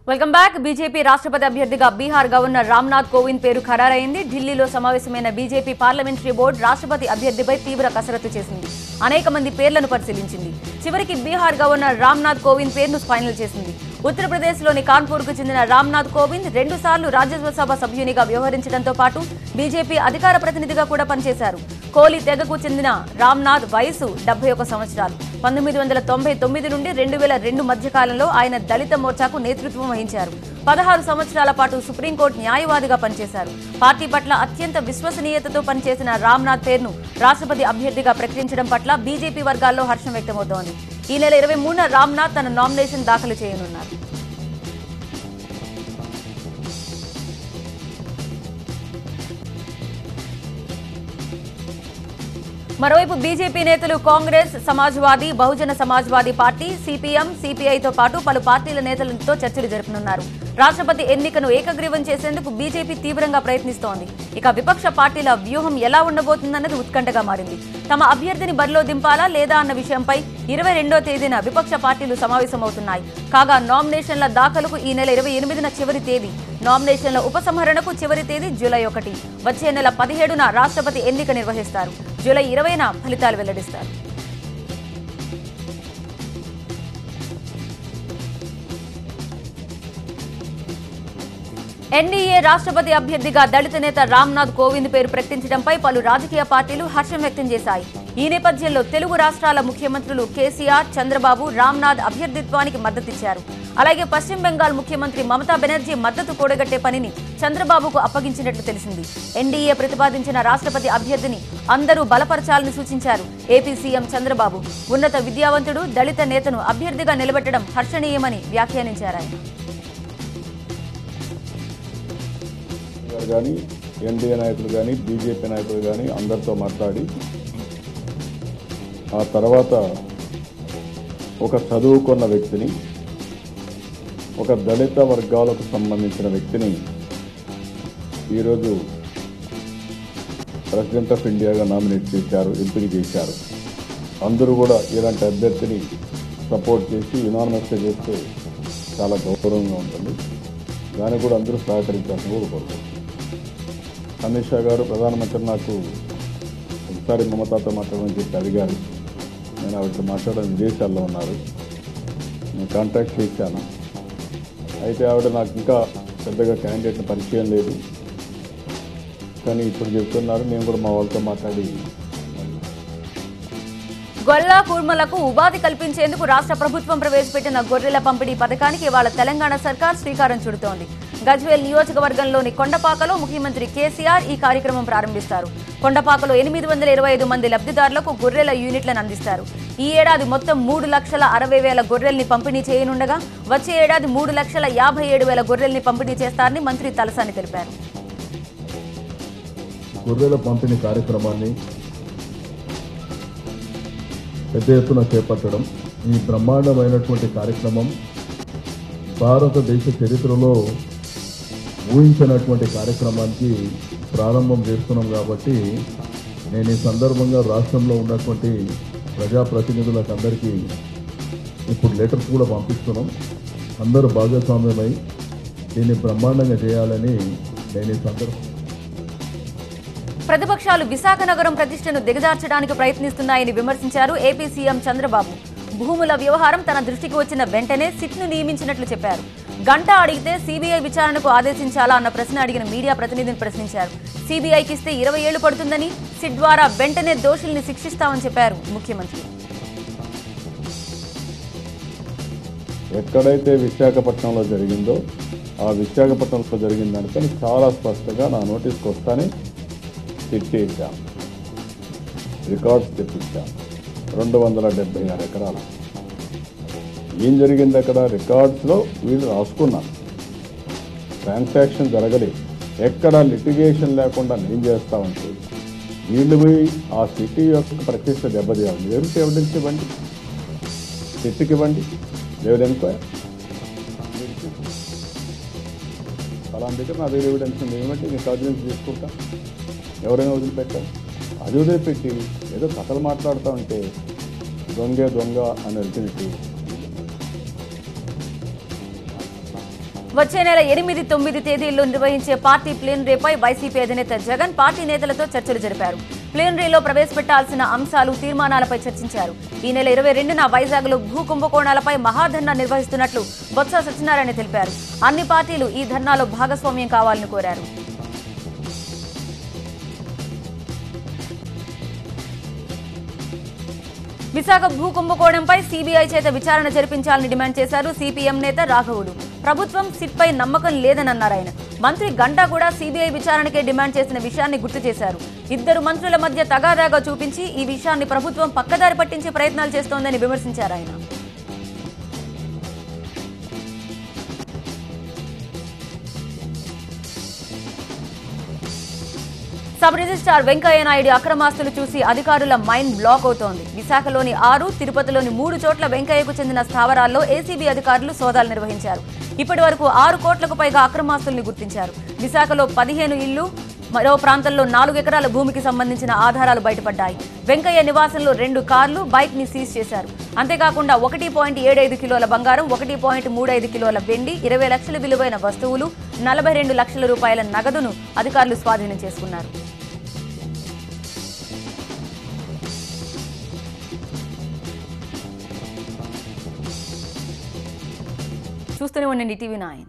Welcome back. BJP రాష్ట్రపతి అభ్యర్థిగా Bihar governor Ramnath Kovind పేరు ఖరారైంది. ఢిల్లీలో సమావేశమైన బీజేపీ పార్లమెంటరీ బోర్డు రాష్ట్రపతి అభ్యర్థిపై తీవ్ర కసరత్తు చేసింది. అనేక మంది పేర్లను పరిశీలించింది. చివరికి బీహార్ గవర్నర్ రామ్నాథ్ కోవింద్ పేరును ఫైనల్ చేసింది. ఉత్తరప్రదేశ్లోని కాన్పూర్కు చెందిన రామ్నాథ్ కోవింద్ 2 సార్లు రాజ్యసభ సభ్యునిగా వ్యవహరించడంతో పాటు బీజేపీ అధికార ప్రతినిధిగా కూడా పనిచేశారు. కోలి తెగకు చెందిన రామ్నాథ్ వయసు 71 సంవత్సరాలు. 1999 నుండి 2002 మధ్యకాలంలో ఆయన దళిత మోర్చాకు నేతృత్వం వహించారు. 16 సంవత్సరాల పాటు సుప్రీంకోర్టు న్యాయవాదిగా పనిచేశారు. పార్టీ పట్ల అత్యంత విశ్వసనీయతతో పనిచేసిన రామ్నాథ్ పేరును రాష్ట్రపతి అభ్యర్థిగా ప్రకటించడం పట్ల బీజేపీ వర్గాల్లో హర్షం వ్యక్తమవుతోంది. ఈ నెల 23న రామ్నాథ్ తన నామినేషన్ దాఖలు చేయనున్నారు. మరోవైపు బీజేపీ నేతలు కాంగ్రెస్, సమాజ్వాదీ, బహుజన సమాజ్వాదీ పార్టీ, సిపిఎం, సిపిఐతో పాటు పలు పార్టీల నేతలతో చర్చలు జరుపనున్నారు. రాష్ట్రపతి ఎన్నికను ఏకగ్రీవం చేసేందుకు బీజేపీ తీవ్రంగా ప్రయత్నిస్తోంది. ఇక విపక్ష పార్టీల వ్యూహం ఎలా ఉండబోతుందన్నది ఉత్కంఠగా మారింది. తమ అభ్యర్థిని బరిలో దింపాలా లేదా అన్న విషయంపై 22వ తేదీన విపక్ష పార్టీలు సమావేశమవుతున్నాయి. కాగా నామినేషన్ల దాఖలుకు ఈ నెల 28న చివరి తేదీ. నామినేషన్ల ఉపసంహరణకు చివరి తేదీ జూలై 1. వచ్చే నెల 17న రాష్ట్రపతి ఎన్నిక నిర్వహిస్తారు. జూలై 20న ఫలితాలు వెల్లడిస్తారు. ఎన్డీఏ రాష్ట్రపతి అభ్యర్థిగా దళిత నేత రామ్నాథ్ కోవింద్ పేరు ప్రకటించడంపై పలు రాజకీయ పార్టీలు హర్షం వ్యక్తం చేశాయి. ఈ నేపథ్యంలో తెలుగు రాష్ట్రాల ముఖ్యమంత్రులు కేసీఆర్, చంద్రబాబు రామ్నాథ్ అభ్యర్థిత్వానికి మద్దతిచ్చారు. అలాగే పశ్చిమ బెంగాల్ ముఖ్యమంత్రి మమతా బెనర్జీ మద్దతు కూడగట్టే పనిని చంద్రబాబుకు అప్పగించినట్లు తెలిసింది. ఎన్డీఏ ప్రతిపాదించిన రాష్ట్రపతి అభ్యర్థిని అందరూ బలపరచాలని సూచించారు. ఏపీ సీఎం చంద్రబాబు ఉన్నత విద్యావంతుడు, దళిత నేతను అభ్యర్థిగా నిలబెట్టడం హర్షణీయమని వ్యాఖ్యానించారు. కానీ ఎన్డీఏ నాయకులు కానీ బీజేపీ నాయకులు కానీ అందరితో మాట్లాడి ఆ తర్వాత ఒక చదువుకున్న వ్యక్తిని, ఒక దళిత వర్గాలకు సంబంధించిన వ్యక్తిని ఈరోజు ప్రెసిడెంట్ ఆఫ్ ఇండియాగా నామినేట్ చేశారు, ఎంపిక చేశారు. అందరూ కూడా ఇలాంటి అభ్యర్థిని సపోర్ట్ చేసి యునానిమస్గా చేస్తే చాలా గౌరవంగా ఉంటుంది. దానికి కూడా అందరూ సహకరించాలని కూడా కోరుకుంటున్నాను. అమిత్ షా గారు ప్రధానమంత్రి నాకు ఒకసారి మమతాతో మాట్లాడమని చెప్పి అడిగారు. నేను ఆవిడతో మాట్లాడడం విదేశాల్లో ఉన్నారు. నేను కాంటాక్ట్ చేశాను. అయితే ఆవిడ నాకు ఇంకా పెద్దగా క్యాండిడేట్ని పరిచయం లేదు, కానీ ఇప్పుడు చెప్తున్నారు. నేను కూడా మా వాళ్ళతో మాట్లాడి గొల్ల కుర్మలకు ఉపాధి కల్పించేందుకు రాష్ట్ర ప్రభుత్వం ప్రవేశపెట్టిన గొర్రెల పంపిణీ పథకానికి ఇవాళ తెలంగాణ సర్కార్ శ్రీకారం చుడుతోంది. గజ్వేల్ నియోజకవర్గంలోని కొండపాకలో ముఖ్యమంత్రి కేసీఆర్ ఈ కార్యక్రమం ప్రారంభిస్తారు. కొండపాకలో 825 మంది లబ్ధిదారులకు గొర్రెల యూనిట్లను అందిస్తారు. ఈ ఏడాది మొత్తం 3,60,000 గొర్రెల్ని పంపిణీ చేయనుండగా వచ్చే ఏడాది 3,57,000 గొర్రెల్ని పంపిణీ చేస్తారని మంత్రి తలసాని తెలిపారు. గొర్రెల పంపిణీ కార్యక్రమాన్ని పెద్ద ఎత్తున చేపట్టడం, ఈ బ్రహ్మాండమైనటువంటి కార్యక్రమం భారతదేశ చరిత్రలో ఊహించినటువంటి కార్యక్రమానికి ప్రారంభం చేస్తున్నాం. కాబట్టి నేను ఈ సందర్భంగా రాష్ట్రంలో ఉన్నటువంటి ప్రజాప్రతినిధులకు అందరికీ ఇప్పుడు లెటర్స్ కూడా పంపిస్తున్నాం. అందరూ భాగస్వామ్యమై దీన్ని బ్రహ్మాండంగా చేయాలని నేను ఈ సందర్భంగా. ప్రతిపక్షాలు విశాఖ నగరం ప్రతిష్టను దిగజార్చడానికి ప్రయత్నిస్తున్నాయని విమర్శించారు ఏపీ సీఎం చంద్రబాబు. భూముల వ్యవహారం తన దృష్టికి వచ్చిన వెంటనే సిట్ను నియమించినట్లు చెప్పారు. గంట అడిగితే సీబీఐ విచారణకు ఆదేశించాలా అన్న ప్రశ్న అడిగిన మీడియా ప్రతినిధిని ప్రశ్నించారు. సీబీఐకి ఇస్తే 20 ఏళ్లు పడుతుందని, సిట్ ద్వారా వెంటనే దోషుల్ని శిక్షిస్తామని చెప్పారు ముఖ్యమంత్రి. ఎక్కడైతే విశాఖపట్నంలో జరిగిందో ఆ విశాఖపట్నంలో జరిగిన దానిపైన చాలా స్పష్టంగా నా నోటీస్కి వస్తానే తెచ్చేసాం, రికార్డ్స్ తెప్పించాం. 276 ఎకరాలు ఏం జరిగింది అక్కడ రికార్డ్స్లో వీళ్ళు రాసుకున్నారు. ట్రాన్సాక్షన్ జరగలేదు, ఎక్కడ లిటిగేషన్ లేకుండా నేను చేస్తామంటే వీళ్ళు పోయి ఆ సిటీ యొక్క ప్రతిష్ట దెబ్బతీయాలి. ఎవరికి ఎవిడెన్స్ ఇవ్వండి, సిట్కి ఇవ్వండి, ఎవరు ఎన్క్వైరీ అలాంటి దగ్గర నా దగ్గర ఎవిడెన్స్ ఉంది ఏమంటే నేను సర్జెన్స్ తీసుకుంటా, ఎవరైనా వదిలిపెట్టాను. అది వదిలిపెట్టి ఏదో కథలు మాట్లాడుతూ ఉంటే దొంగ అని అల్టిమేట్లీ వచ్చే నెల 8, 9 తేదీల్లో నిర్వహించే పార్టీ ప్లీనరీపై వైసీపీ అధినేత జగన్ పార్టీ నేతలతో చర్చలు జరిపారు. ప్లీనరీలో ప్రవేశపెట్టాల్సిన అంశాలు, తీర్మానాలపై చర్చించారు. ఈ నెల 22న వైజాగ్లో భూ కుంభకోణాలపై మహాధర్నా నిర్వహిస్తున్నట్లు బొత్స సత్యనారాయణ తెలిపారు. అన్ని పార్టీలు ఈ ధర్నాలో భాగస్వామ్యం కావాలని కోరారు. విశాఖ భూ కుంభకోణంపై సీబీఐ చేత విచారణ జరిపించాలని డిమాండ్ చేశారు సిపిఎం నేత రాఘవులు. ప్రభుత్వం సిట్పై నమ్మకం లేదన్నారు ఆయన. మంత్రి గంటా కూడా సీబీఐ విచారణకే డిమాండ్ చేసిన విషయాన్ని గుర్తు చేశారు. ఇద్దరు మంత్రుల మధ్య తగాదాగా చూపించి ఈ విషయాన్ని ప్రభుత్వం పక్కదారి పట్టించే ప్రయత్నాలు చేస్తోందని విమర్శించారు ఆయన. సబ్ రిజిస్ట్రార్ వెంకయ్య నాయుడు అక్రమాస్తులు చూసి అధికారుల మైండ్ బ్లాక్ అవుతోంది. విశాఖలోని 6, తిరుపతిలోని 3 చోట్ల వెంకయ్యకు చెందిన స్థావరాల్లో ఏసీబీ అధికారులు సోదాలు నిర్వహించారు. ఇప్పటి వరకు 6 కోట్లకు పైగా అక్రమాస్తుల్ని గుర్తించారు. విశాఖలో 15 ఇళ్లు, మరో ప్రాంతంలో 4 ఎకరాల భూమికి సంబంధించిన ఆధారాలు బయటపడ్డాయి. వెంకయ్య నివాసంలో 2 కార్లు, బైక్ ని సీజ్ చేశారు. అంతేకాకుండా 1.75 కిలోల బంగారం, 1.35 కిలోల వెండి, 20 లక్షల విలువైన వస్తువులు, 42 లక్షల రూపాయల నగదును అధికారులు స్వాధీనం చేసుకున్నారు. చూస్తూనే ఉండండి టీవీ 9.